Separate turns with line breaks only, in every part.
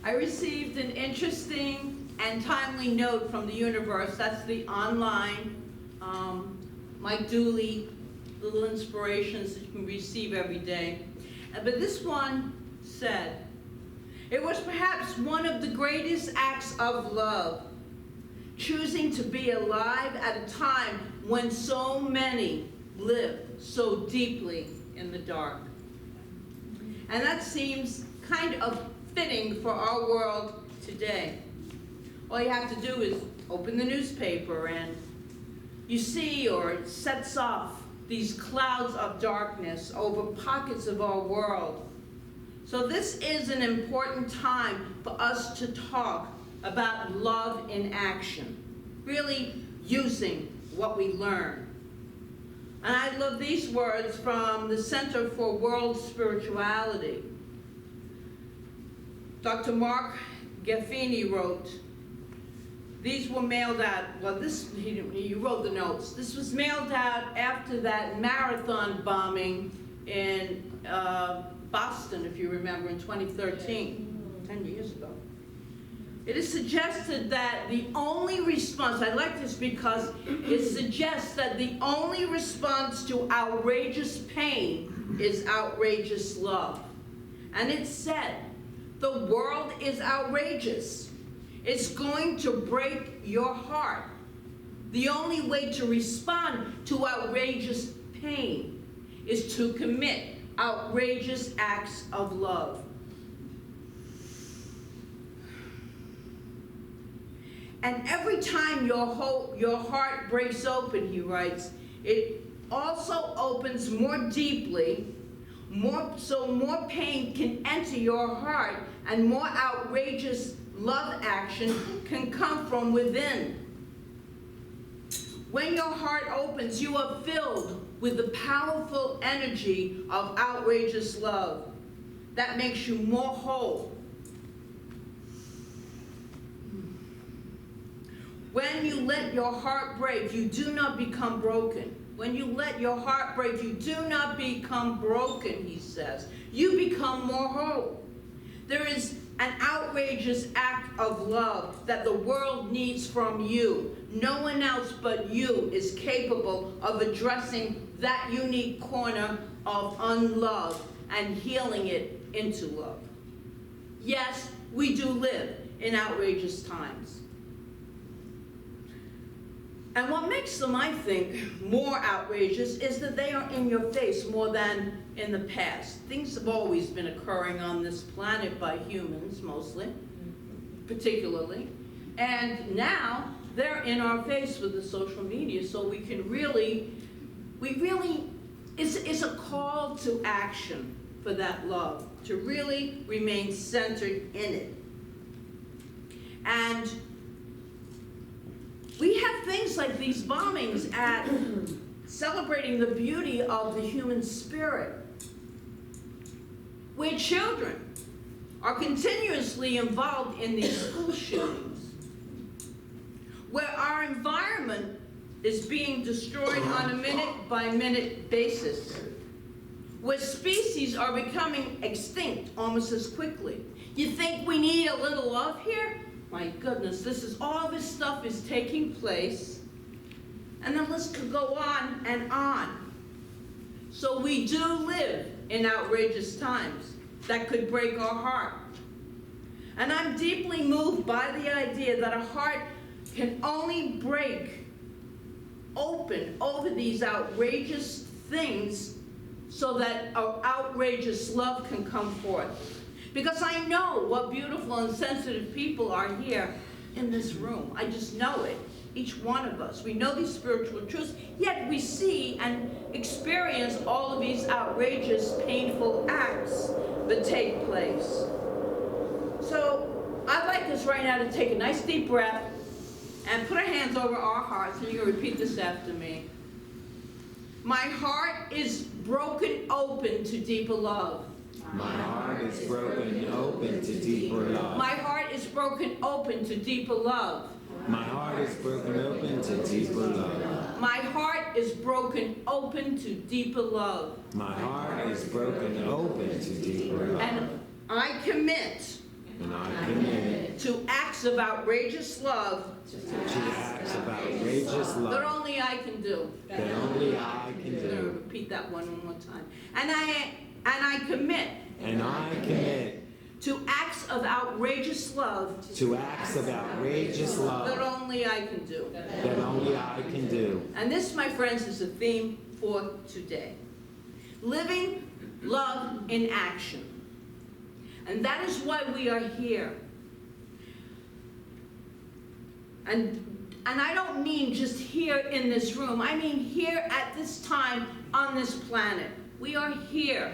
I received an interesting and timely note from the universe. That's the online Mike Dooley little inspirations that you can receive every day. But this one said, "It was perhaps one of the greatest acts of love, choosing to be alive at a time when so many live so deeply in the dark." And that seems kind of fitting for our world today. All you have to do is open the newspaper and you see, or it sets off these clouds of darkness over pockets of our world. So this is an important time for us to talk about love in action, really using what we learn. And I love these words from the Center for World Spirituality. Dr. Mark Gaffini wrote, these were mailed out, well, he wrote the notes. This was mailed out after that marathon bombing in Boston, if you remember, in 2013, 10 years ago. It is suggested that the only response, I like this because it suggests that the only response to outrageous pain is outrageous love. And it said, the world is outrageous. It's going to break your heart. The only way to respond to outrageous pain is to commit outrageous acts of love. And every time your heart breaks open, he writes, it also opens more deeply, so more pain can enter your heart and more outrageous love action can come from within. When your heart opens, you are filled with the powerful energy of outrageous love that makes you more whole. When you let your heart break, you do not become broken. When you let your heart break, you do not become broken, he says. You become more whole. There is an outrageous act of love that the world needs from you. No one else but you is capable of addressing that unique corner of unlove and healing it into love. Yes, we do live in outrageous times. And what makes them, I think, more outrageous is that they are in your face more than in the past. Things have always been occurring on this planet by humans, mostly, particularly. And now they're in our face with the social media, so we can really, it's a call to action for that love, to really remain centered in it. And we have things like these bombings at celebrating the beauty of the human spirit, where children are continuously involved in these school shootings, where our environment is being destroyed on a minute-by-minute basis, where species are becoming extinct almost as quickly. You think we need a little love here? My goodness, all this stuff is taking place, and the list could go on and on. So we do live in outrageous times that could break our heart. And I'm deeply moved by the idea that a heart can only break open over these outrageous things so that our outrageous love can come forth. Because I know what beautiful and sensitive people are here in this room. I just know it. Each one of us. We know these spiritual truths, yet we see and experience all of these outrageous, painful acts that take place. So I'd like us right now to take a nice deep breath and put our hands over our hearts, and you can repeat this after me. My heart is broken open to deeper love.
My heart is broken open to deeper love.
My heart is broken open to deeper love.
My heart is broken open to deeper love.
My heart is broken open to deeper love.
My heart is broken open to deeper love.
And I commit acts of outrageous love
To acts of outrageous
that
love
only I can do.
that only I can
I'm going to
do.
repeat that one more time. And I commit
And I commit
to acts of outrageous love
to acts of outrageous
that
love
only I can do.
that only I can do.
And this, my friends, is the theme for today. Living love in action. And that is why we are here. And I don't mean just here in this room. I mean here at this time on this planet. We are here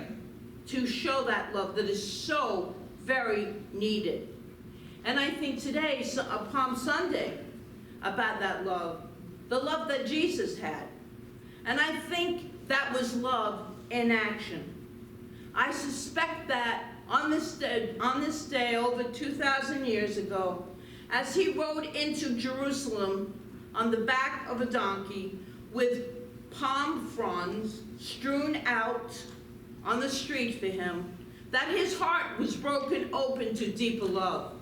to show that love that is so very needed. And I think today, Palm Sunday, about that love, the love that Jesus had. And I think that was love in action. I suspect that on this day over 2,000 years ago, as he rode into Jerusalem on the back of a donkey with palm fronds strewn out on the street for him, that his heart was broken open to deeper love.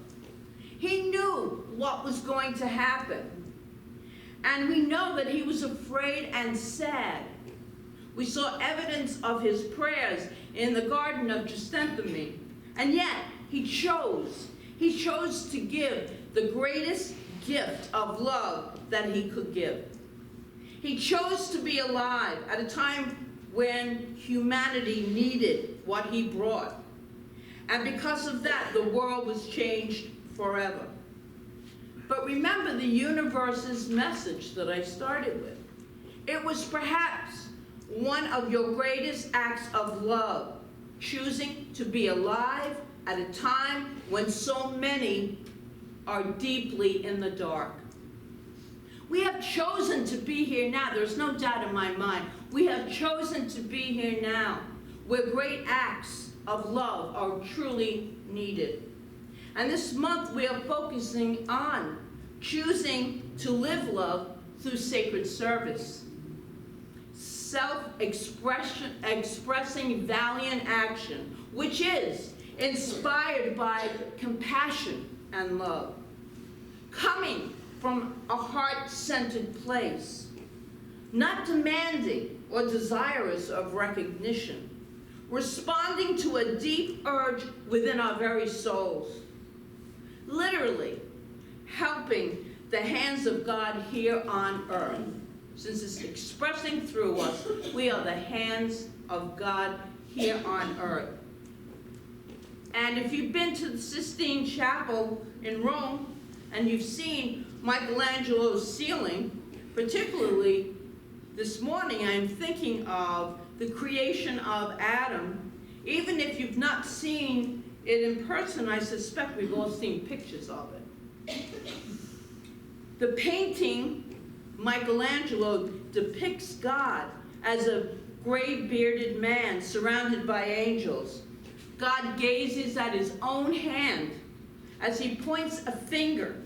He knew what was going to happen. And we know that he was afraid and sad. We saw evidence of his prayers in the Garden of Gethsemane. And yet, he chose to give the greatest gift of love that he could give. He chose to be alive at a time when humanity needed what he brought. And because of that, the world was changed forever. But remember the universe's message that I started with. It was perhaps one of your greatest acts of love, choosing to be alive at a time when so many are deeply in the dark. We have chosen to be here now. There's no doubt in my mind. We have chosen to be here now, where great acts of love are truly needed. And this month we are focusing on choosing to live love through sacred service. Expressing valiant action, which is inspired by compassion and love. Coming from a heart-centered place, not demanding or desirous of recognition, responding to a deep urge within our very souls, literally helping the hands of God here on earth. Since it's expressing through us, we are the hands of God here on earth. And if you've been to the Sistine Chapel in Rome, and you've seen Michelangelo's ceiling, particularly this morning I'm thinking of the creation of Adam. Even if you've not seen it in person, I suspect we've all seen pictures of it. The painting, Michelangelo depicts God as a gray-bearded man surrounded by angels. God gazes at his own hand as he points a finger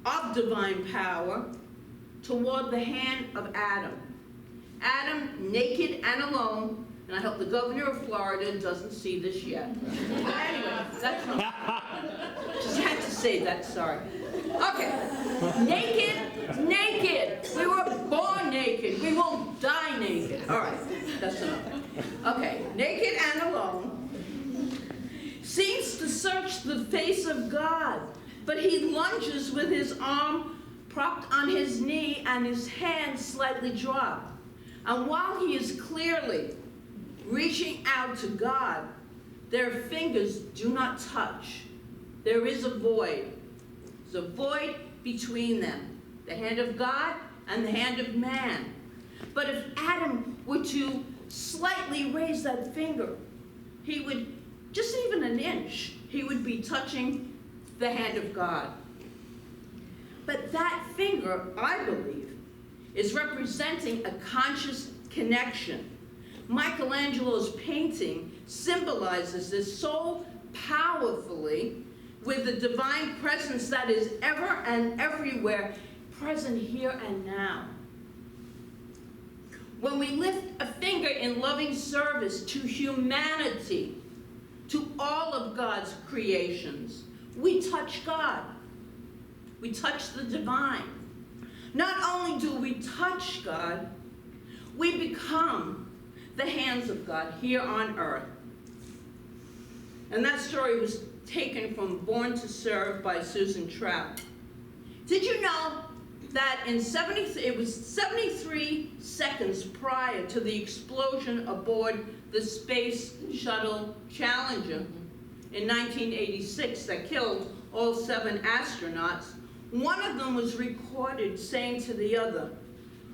of divine power toward the hand of Adam. Adam, naked and alone, and I hope the governor of Florida doesn't see this yet. But anyway, that's not, just had to say that, sorry. Okay, naked. We were born naked. We won't die naked. All right, that's enough. Okay, naked and alone, seems to search the face of God, but he lunges with his arm propped on his knee and his hand slightly dropped. And while he is clearly reaching out to God, their fingers do not touch. There is a void. There's a void between them, the hand of God and the hand of man. But if Adam were to slightly raise that finger, he would, just even an inch, he would be touching the hand of God. But that finger, I believe, is representing a conscious connection. Michelangelo's painting symbolizes this so powerfully with the divine presence that is ever and everywhere, present here and now. When we lift a finger in loving service to humanity, to all of God's creations, we touch God. We touch the divine. Not only do we touch God, we become the hands of God here on earth. And that story was taken from Born to Serve by Susan Trout. Did you know that it was 73 seconds prior to the explosion aboard the Space Shuttle Challenger in 1986 that killed all 7 astronauts? One of them was recorded saying to the other,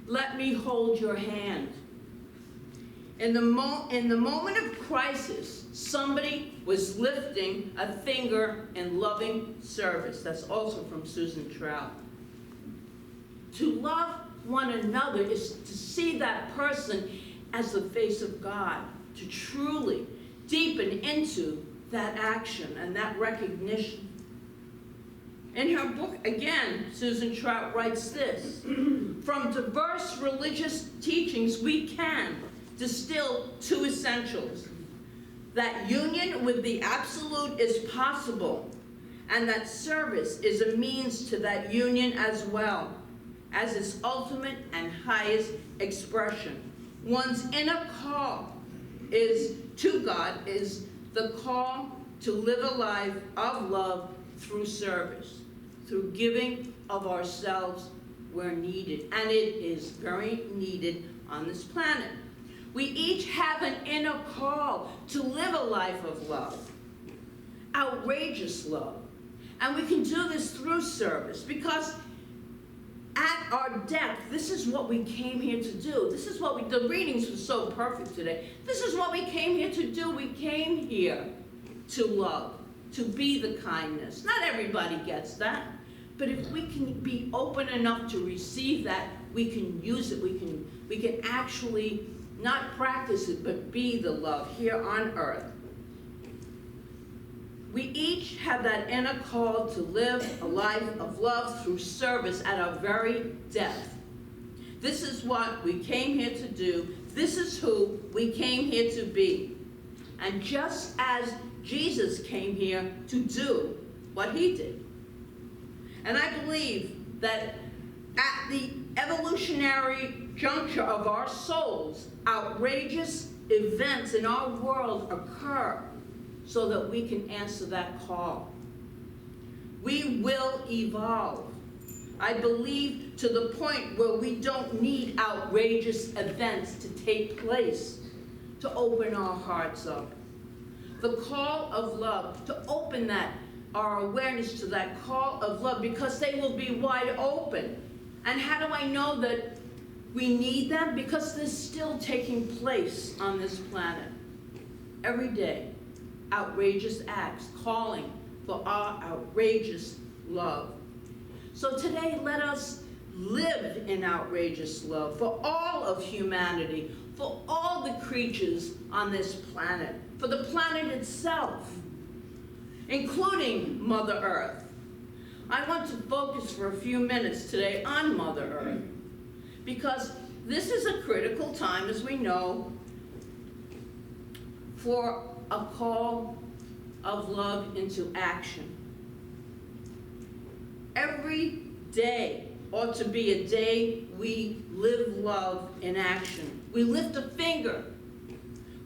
"Let me hold your hand." In the moment of crisis, somebody was lifting a finger in loving service. That's also from Susan Trout. To love one another is to see that person as the face of God, to truly deepen into that action and that recognition. In her book, again, Susan Trout writes this: from diverse religious teachings, we can distill 2 essentials: that union with the absolute is possible, and that service is a means to that union as well as its ultimate and highest expression. One's inner call to God is the call to live a life of love through service, through giving of ourselves where needed, and it is very needed on this planet. We each have an inner call to live a life of love, outrageous love, and we can do this through service, because at our depth, this is what we came here to do. This is what the readings were so perfect today. This is what we came here to do. We came here to love, to be the kindness. Not everybody gets that, but if we can be open enough to receive that, we can use it. We can actually not practice it, but be the love here on earth. We each have that inner call to live a life of love through service at our very depth. This is what we came here to do. This is who we came here to be. And just as Jesus came here to do what he did. And I believe that at the evolutionary juncture of our souls, outrageous events in our world occur so that we can answer that call. We will evolve, I believe, to the point where we don't need outrageous events to take place to open our hearts up. The call of love, to open our awareness to that call of love, because they will be wide open. And how do I know that we need them? Because they're still taking place on this planet every day. Outrageous acts calling for our outrageous love. So today, let us live in outrageous love for all of humanity, for all the creatures on this planet, for the planet itself, including Mother Earth. I want to focus for a few minutes today on Mother Earth, because this is a critical time, as we know, for a call of love into action. Every day ought to be a day we live love in action. We lift a finger.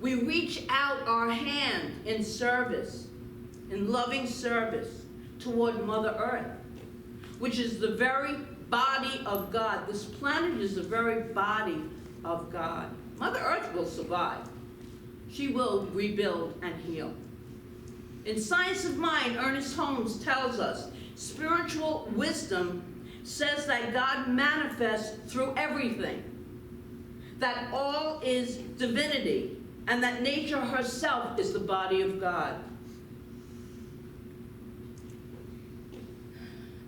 We reach out our hand in service, in loving service toward Mother Earth, which is the very body of God. This planet is the very body of God. Mother Earth will survive. She will rebuild and heal. In Science of Mind, Ernest Holmes tells us, spiritual wisdom says that God manifests through everything, that all is divinity, and that nature herself is the body of God.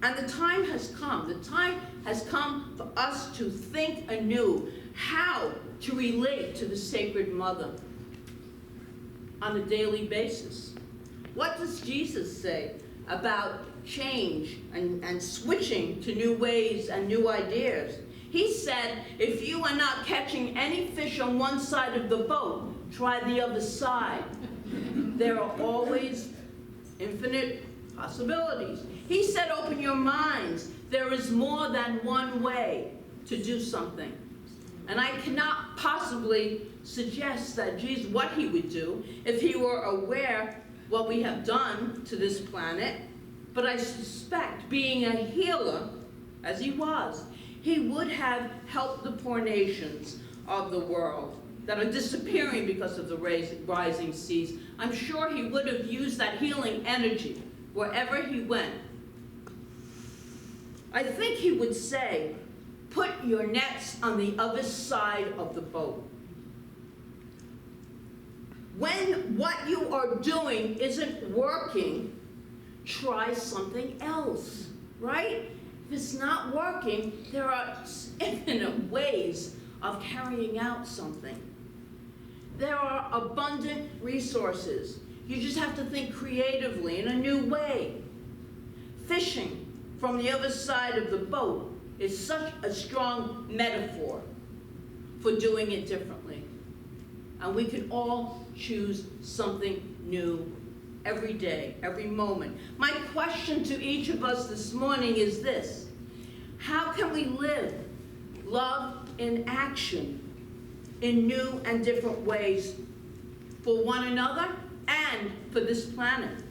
And the time has come. The time has come for us to think anew how to relate to the Sacred Mother on a daily basis. What does Jesus say about change and switching to new ways and new ideas? He said, if you are not catching any fish on one side of the boat, try the other side. There are always infinite possibilities. He said, open your minds. There is more than one way to do something. And I cannot possibly suggest that Jesus, what he would do if he were aware what we have done to this planet. But I suspect, being a healer, as he was, he would have helped the poor nations of the world that are disappearing because of the rising seas. I'm sure he would have used that healing energy wherever he went. I think he would say, put your nets on the other side of the boat. When what you are doing isn't working, try something else, right? If it's not working, there are infinite ways of carrying out something. There are abundant resources. You just have to think creatively in a new way. Fishing from the other side of the boat is such a strong metaphor for doing it differently. And we can all choose something new every day, every moment. My question to each of us this morning is this: how can we live love in action in new and different ways for one another and for this planet?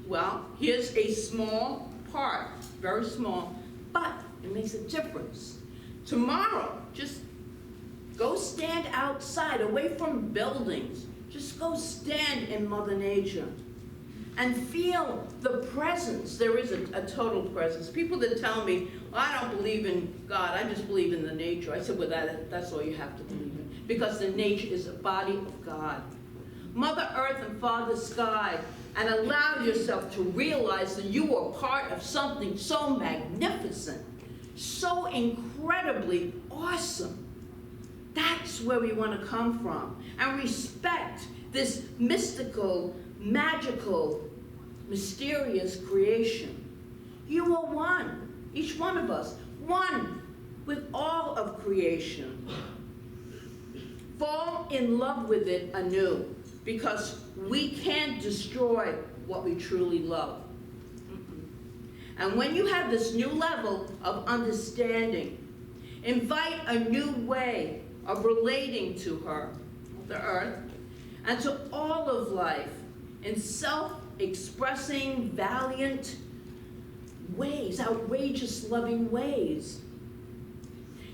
Well, here's a small part, very small, but it makes a difference. Tomorrow, just go stand outside, away from buildings. Just go stand in Mother Nature and feel the presence. There is a total presence. People that tell me, well, I don't believe in God, I just believe in the nature. I said, well, that's all you have to believe in, because the nature is a body of God. Mother Earth and Father Sky, and allow yourself to realize that you are part of something so magnificent, so incredibly awesome. That's where we want to come from, and respect this mystical, magical, mysterious creation. You are one, each one of us, one with all of creation. Fall in love with it anew, because we can't destroy what we truly love. And when you have this new level of understanding, invite a new way of relating to her, the earth, and to all of life in self-expressing, valiant ways, outrageous, loving ways.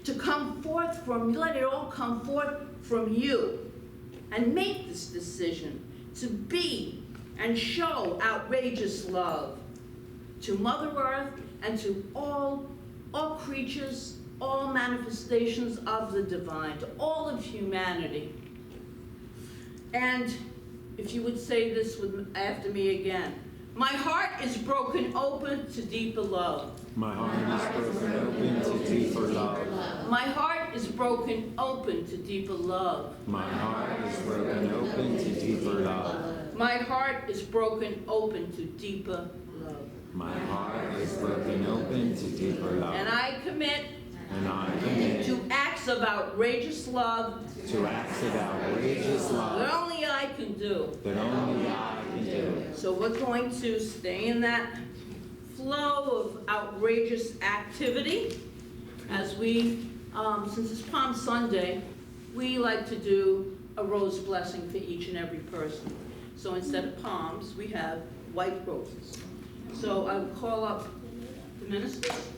To come forth from, let it all come forth from you, and make this decision to be and show outrageous love to Mother Earth and to all creatures, all manifestations of the divine, to all of humanity. And if you would say this after me again: my heart is broken open to deeper love.
My heart is broken open to deeper love.
My heart is broken open to deeper love.
My heart is broken open to deeper love.
My heart is broken open to deeper love.
My heart is broken open to deeper love.
And I commit
to
acts of outrageous love that only I can do. So we're going to stay in that flow of outrageous activity as we, since it's Palm Sunday, we like to do a rose blessing for each and every person. So instead of palms, we have white roses. So I will call up the ministers.